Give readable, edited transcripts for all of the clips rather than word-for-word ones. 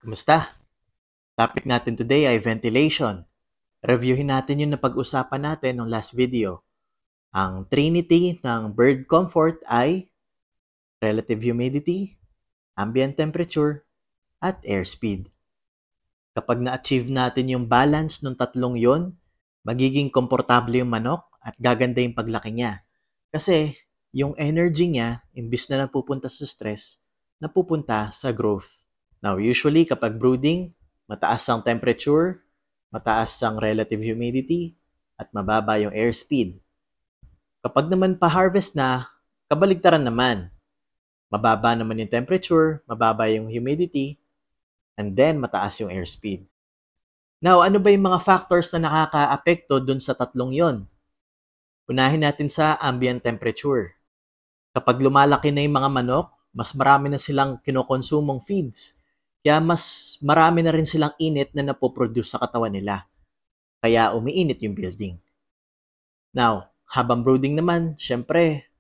Kumusta? Topic natin today ay ventilation. Reviewin natin yung napag-usapan natin ng last video. Ang trinity ng bird comfort ay relative humidity, ambient temperature, at airspeed. Kapag na-achieve natin yung balance ng tatlong yon, magiging komportable yung manok at gaganda yung paglaki niya. Kasi yung energy niya, imbis na napupunta sa stress, napupunta sa growth. Now, usually kapag brooding, mataas ang temperature, mataas ang relative humidity, at mababa yung airspeed. Kapag naman pa-harvest na, kabaligtaran naman. Mababa naman yung temperature, mababa yung humidity, and then mataas yung airspeed. Now, ano ba yung mga factors na nakaka-apekto dun sa tatlong yon? Unahin natin sa ambient temperature. Kapag lumalaki na yung mga manok, mas marami na silang kinokonsumong feeds. Kaya mas marami na rin silang init na napoproduce sa katawan nila. Kaya umiinit yung building. Now, habang brooding naman, syempre,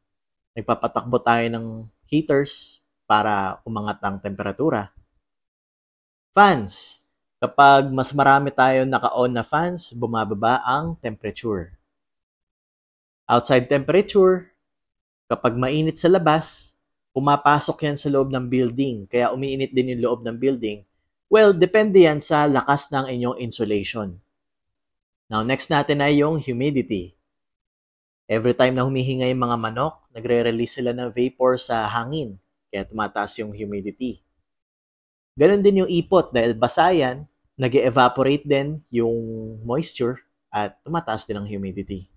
nagpapatakbo tayo ng heaters para umangat ang temperatura. Fans. Kapag mas marami tayo naka-on na fans, bumababa ang temperature. Outside temperature, kapag mainit sa labas, pumapasok yan sa loob ng building, kaya umiinit din yung loob ng building. Well, depende yan sa lakas ng inyong insulation. Now, next natin ay yung humidity. Every time na humihinga yung mga manok, nagre-release sila ng vapor sa hangin, kaya tumataas yung humidity. Ganon din yung ipot, dahil basa yan, nag-evaporate din yung moisture at tumataas din ang humidity.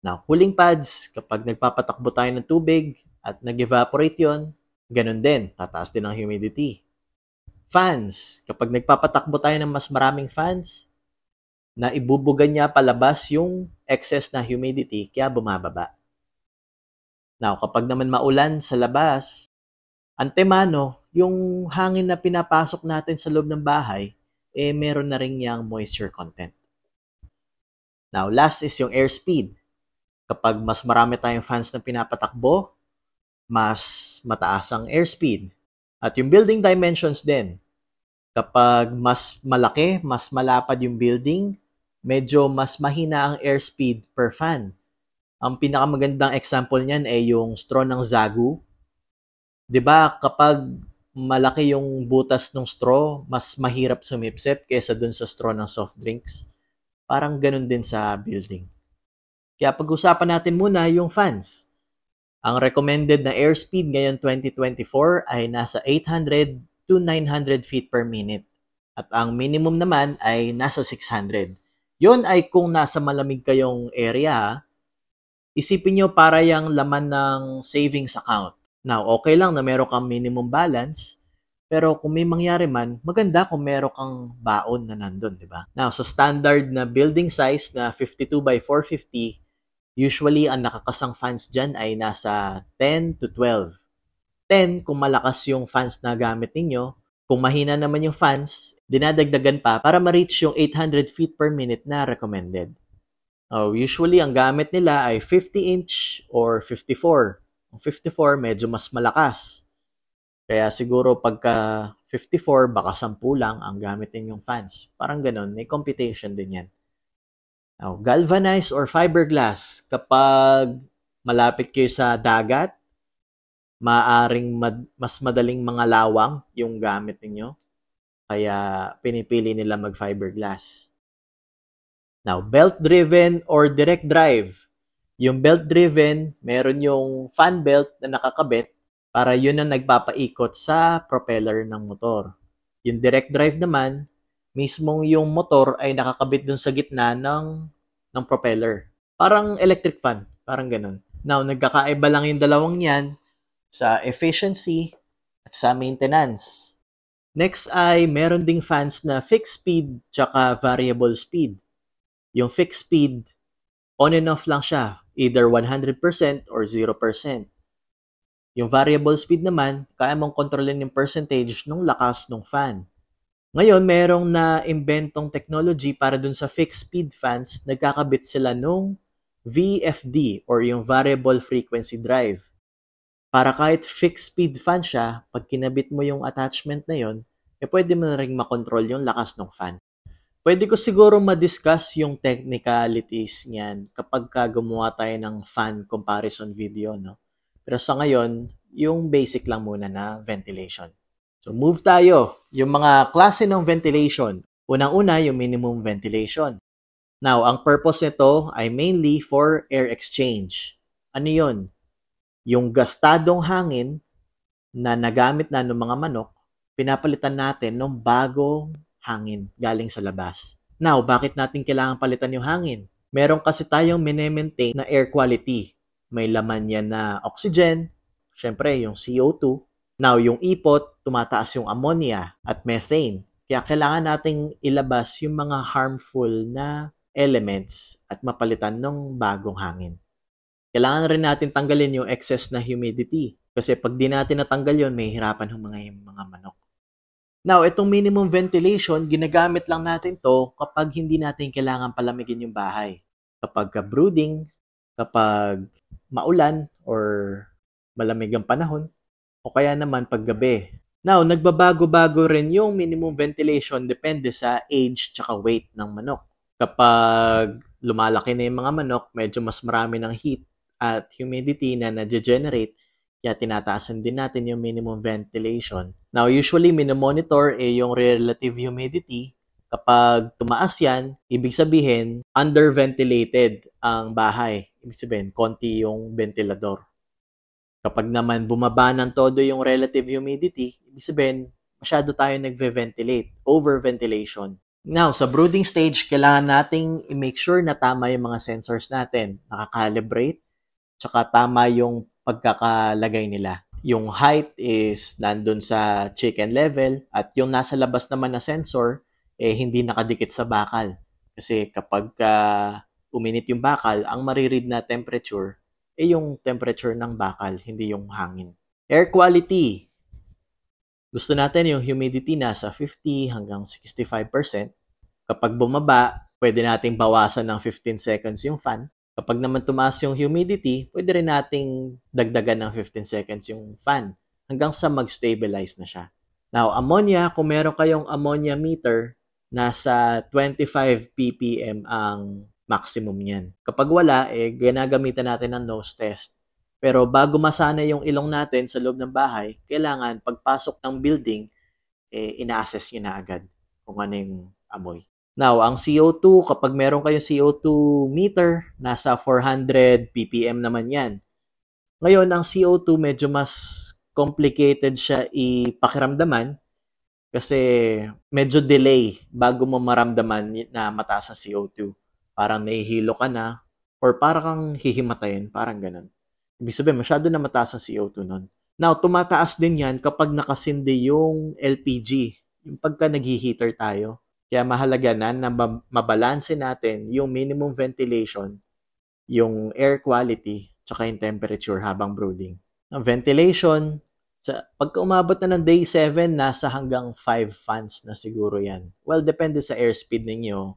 Now, cooling pads, kapag nagpapatakbo tayo ng tubig, at nag-evaporate yon, ganun din, tataas din ang humidity. Fans, kapag nagpapatakbo tayo ng mas maraming fans, na ibubuga niya palabas yung excess na humidity, kaya bumababa. Now, kapag naman maulan sa labas, antemano, yung hangin na pinapasok natin sa loob ng bahay, meron na rin yung moisture content. Now, last is yung airspeed. Kapag mas marami tayong fans na pinapatakbo, mas mataas ang airspeed. At yung building dimensions din. Kapag mas malaki, mas malapad yung building, medyo mas mahina ang airspeed per fan. Ang pinakamagandang example niyan ay yung straw ng Zagu. 'Di ba, kapag malaki yung butas ng straw, mas mahirap sumipsip kaysa dun sa straw ng soft drinks. Parang ganun din sa building. Kaya pag-usapan natin muna yung fans. Ang recommended na airspeed ngayon 2024 ay nasa 800 to 900 feet per minute. At ang minimum naman ay nasa 600. Yun ay kung nasa malamig kayong area. Isipin nyo para yung laman ng savings account. Now, okay lang na meron kang minimum balance, pero kung may mangyari man, maganda kung meron kang baon na nandun, di ba? Now, sa standard na building size na 52 by 450, usually, ang nakakasang fans dyan ay nasa 10 to 12. 10 kung malakas yung fans na gamit ninyo. Kung mahina naman yung fans, dinadagdagan pa para ma-reach yung 800 feet per minute na recommended. Usually, ang gamit nila ay 50-inch or 54. Ang 54, medyo mas malakas. Kaya siguro pagka 54, baka 10 lang ang gamit ninyong fans. Parang ganun, may computation din yan. Now, galvanized or fiberglass, kapag malapit kayo sa dagat, maaring mas madaling mga lawang yung gamit ninyo. Kaya pinipili nila mag-fiberglass. Now, belt-driven or direct drive. Yung belt-driven, meron yung fan belt na nakakabit para yun ang nagpapaikot sa propeller ng motor. Yung direct drive naman, mismong yung motor ay nakakabit dun sa gitna ng propeller. Parang electric fan, parang ganun. Now, nagkakaiba lang yung dalawang yan sa efficiency at sa maintenance. Next ay meron ding fans na fixed speed tsaka variable speed. Yung fixed speed, on and off lang siya, either 100% or 0%. Yung variable speed naman, kaya mong kontrolin yung percentage ng lakas ng fan. Ngayon, merong na-inventong technology para dun sa fixed speed fans, nagkakabit sila nung VFD or yung variable frequency drive. Para kahit fixed speed fan siya, pag kinabit mo yung attachment na yon, pwede mo na rin makontrol yung lakas ng fan. Pwede ko siguro ma-discuss yung technicalities niyan kapag gumawa tayo ng fan comparison video, no? Pero sa ngayon, yung basic lang muna na ventilation. So move tayo. Yung mga klase ng ventilation. Unang-una, yung minimum ventilation. Now, ang purpose nito ay mainly for air exchange. Ano yun? Yung gastadong hangin na nagamit na ng mga manok, pinapalitan natin ng bagong hangin galing sa labas. Now, bakit natin kailangan palitan yung hangin? Meron kasi tayong mine-maintain na air quality. May laman yan na oxygen, syempre yung CO2. Now, yung ipot, tumataas yung ammonia at methane. Kaya kailangan nating ilabas yung mga harmful na elements at mapalitan ng bagong hangin. Kailangan rin natin tanggalin yung excess na humidity. Kasi pag di natin natanggal yun, may hirapan yung mga manok. Now, itong minimum ventilation, ginagamit lang natin to kapag hindi natin kailangan palamigin yung bahay. Kapag brooding, kapag maulan or malamig ang panahon, o kaya naman paggabi. Now, nagbabago-bago rin yung minimum ventilation depende sa age tsaka weight ng manok. Kapag lumalaki na yung mga manok, medyo mas marami ng heat at humidity na na-generate, kaya tinataasan din natin yung minimum ventilation. Now, usually, minomonitor yung relative humidity. Kapag tumaas yan, ibig sabihin, underventilated ang bahay. Ibig sabihin, konti yung ventilador. Kapag naman bumaba ng todo yung relative humidity, ibig sabihin, masyado tayo nagve-ventilate, overventilation. Now, sa brooding stage, kailangan nating i-make sure na tama yung mga sensors natin. Nakakalibrate, tsaka tama yung pagkakalagay nila. Yung height is nandun sa chicken level at yung nasa labas naman na sensor hindi nakadikit sa bakal. Kasi kapag uminit yung bakal, ang mariread na temperature yung temperature ng bakal, hindi yung hangin. Air quality. Gusto natin yung humidity nasa 50 hanggang 65%. Kapag bumaba, pwede nating bawasan ng 15 seconds yung fan. Kapag naman tumaas yung humidity, pwede rin nating dagdagan ng 15 seconds yung fan hanggang sa mag-stabilize na siya. Now, ammonia, kung meron kayong ammonia meter, nasa 25 ppm ang maximum niyan. Kapag wala, ginagamitan natin ng nose test. Pero bago masana yung ilong natin sa loob ng bahay, kailangan pagpasok ng building, ina-assess nyo na agad kung ano yung amoy. Now, ang CO2, kapag meron kayong CO2 meter, nasa 400 ppm naman yan. Ngayon, ang CO2 medyo mas complicated siya ipakiramdaman kasi medyo delay bago mo maramdaman na mataas ang CO2. Parang nahihilo ka na or parang kang hihimatayin, parang ganun. Ibig sabihin, masyado na mataas ang CO2 nun. Now, tumataas din yan kapag nakasindi yung LPG, yung pagka nag-heater tayo. Kaya mahalaga na mabalanse natin yung minimum ventilation, yung air quality, tsaka yung temperature habang brooding. Ang ventilation, pagka umabot na ng day 7, nasa hanggang 5 fans na siguro yan. Well, depende sa airspeed ninyo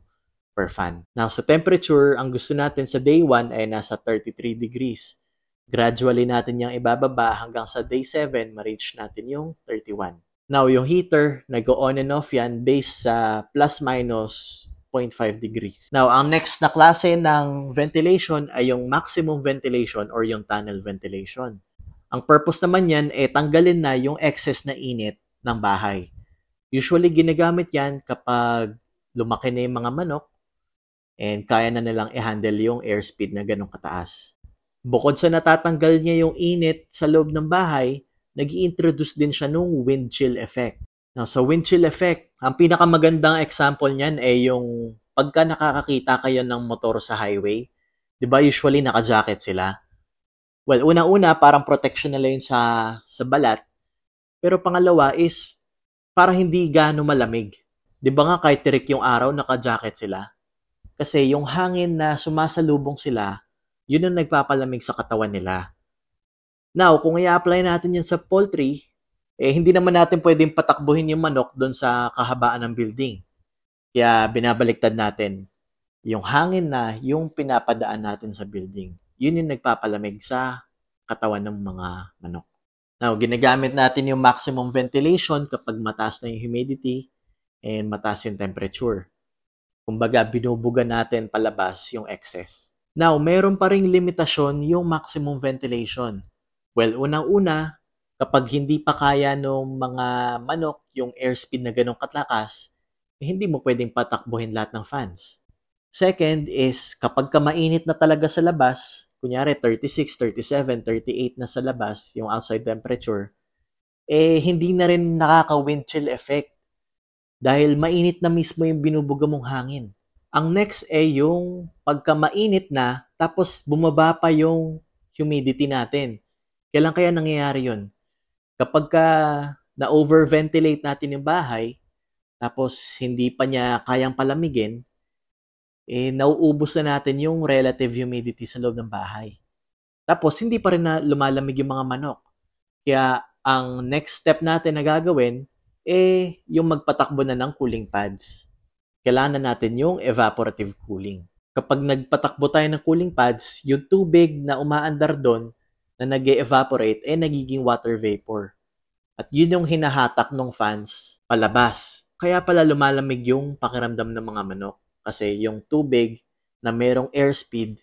per fan. Now, sa temperature, ang gusto natin sa day 1 ay nasa 33 degrees. Gradually natin yung ibababa hanggang sa day 7, ma-reach natin yung 31. Now, yung heater, nag-on and off yan based sa plus-minus 0.5 degrees. Now, ang next na klase ng ventilation ay yung maximum ventilation or yung tunnel ventilation. Ang purpose naman yan tanggalin na yung excess na init ng bahay. Usually, ginagamit yan kapag lumaki na yung mga manok and kaya na nilang i-handle yung airspeed na ganun kataas. Bukod sa natatanggal niya yung init sa loob ng bahay, nag-i-introduce din siya nung wind chill effect. Now, sa wind chill effect, ang pinakamagandang example niyan ay yung pagka nakakakita kayo ng motor sa highway. Diba usually naka-jacket sila? Well, una-una parang protection nila yun sa balat. Pero pangalawa is para hindi gaano malamig. Diba nga kahit tirik yung araw, naka-jacket sila? Kasi yung hangin na sumasalubong sila, yun ang nagpapalamig sa katawan nila. Now, kung i-apply natin yan sa poultry, hindi naman natin pwedeng patakbuhin yung manok doon sa kahabaan ng building. Kaya binabaliktad natin yung hangin na yung pinapadaan natin sa building. Yun yung nagpapalamig sa katawan ng mga manok. Now, ginagamit natin yung maximum ventilation kapag mataas na yung humidity and mataas yung temperature. Kumbaga, binubuga natin palabas yung excess. Now, meron pa ring limitasyon yung maximum ventilation. Well, unang-una, kapag hindi pa kaya ng mga manok yung airspeed na ganong katakas, hindi mo pwedeng patakbuhin lahat ng fans. Second is, kapag mainit na talaga sa labas, kunyari 36, 37, 38 na sa labas, yung outside temperature, hindi na rin nakaka-wind chill effect dahil mainit na mismo yung binubuga mong hangin. Ang next yung pagka mainit na, tapos bumaba pa yung humidity natin. Kailan kaya nangyayari yun? Kapag na-overventilate natin yung bahay, tapos hindi pa niya kayang palamigin, nauubos na natin yung relative humidity sa loob ng bahay. Tapos, hindi pa rin na lumalamig yung mga manok. Kaya, ang next step natin na gagawin, yung magpatakbo na ng cooling pads. Kailangan na natin yung evaporative cooling. Kapag nagpatakbo tayo ng cooling pads, yung tubig na umaandar doon, na nag-evaporate, nagiging water vapor. At yun yung hinahatak ng fans palabas. Kaya pala lumalamig yung pakiramdam ng mga manok. Kasi yung tubig na merong airspeed,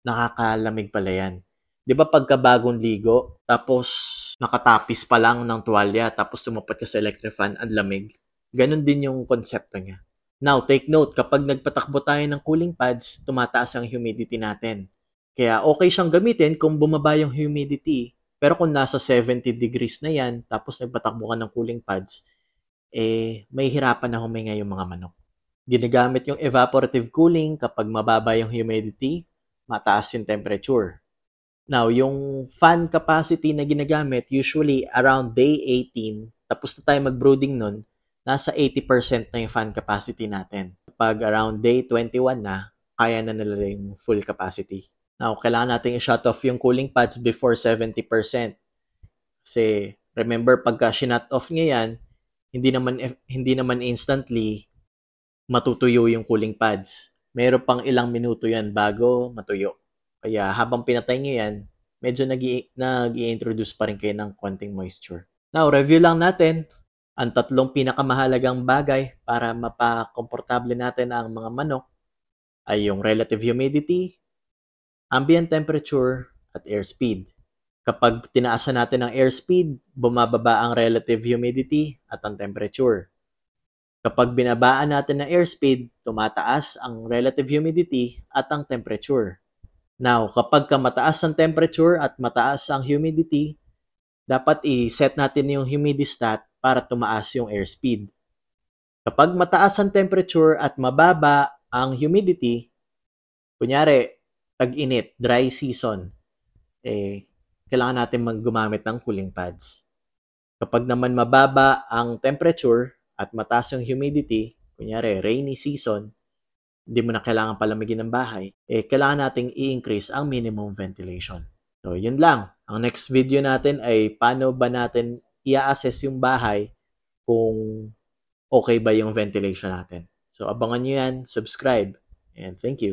nakakalamig pala yan. Di ba pagka bagong ligo, tapos nakatapis pa lang ng tuwalya, tapos tumapat ka sa electric fan, ang lamig. Ganon din yung konsepto niya. Now, take note, kapag nagpatakbo tayo ng cooling pads, tumataas ang humidity natin. Kaya okay siyang gamitin kung bumaba yung humidity, pero kung nasa 70 degrees na yan, tapos nagpatakbo ka ng cooling pads, may hirapan na huminga yung mga manok. Ginagamit yung evaporative cooling kapag mababa yung humidity, mataas yung temperature. Now, yung fan capacity na ginagamit, usually around day 18, tapos na tayo mag-brooding nun, nasa 80% na yung fan capacity natin. Kapag around day 21 na, kaya na nila yung full capacity. Now, kailangan natin i-shut off yung cooling pads before 70%. Kasi, remember, pagka sinut off niya yan, hindi naman instantly matutuyo yung cooling pads. Meron pang ilang minuto yan bago matuyo. Kaya habang pinatay nyo yan, medyo nag-i-introduce pa rin kayo ng konting moisture. Now, review lang natin ang 3 pinakamahalagang bagay para mapakomportable natin ang mga manok ay yung relative humidity, ambient temperature, at airspeed. Kapag tinaasan natin ang airspeed, bumababa ang relative humidity at ang temperature. Kapag binabaan natin ng airspeed, tumataas ang relative humidity at ang temperature. Now, kapag mataas ang temperature at mataas ang humidity, dapat i-set natin yung humidistat para tumaas yung airspeed. Kapag mataas ang temperature at mababa ang humidity, kunyari, tag-init, dry season, kailangan natin gumamit ng cooling pads. Kapag naman mababa ang temperature at mataas yung humidity, kunyari rainy season, hindi mo na kailangan palamigin ng bahay, kailangan nating i-increase ang minimum ventilation. So, yun lang. Ang next video natin ay paano ba natin i-assess yung bahay kung okay ba yung ventilation natin. So, abangan nyo yan, subscribe, and thank you.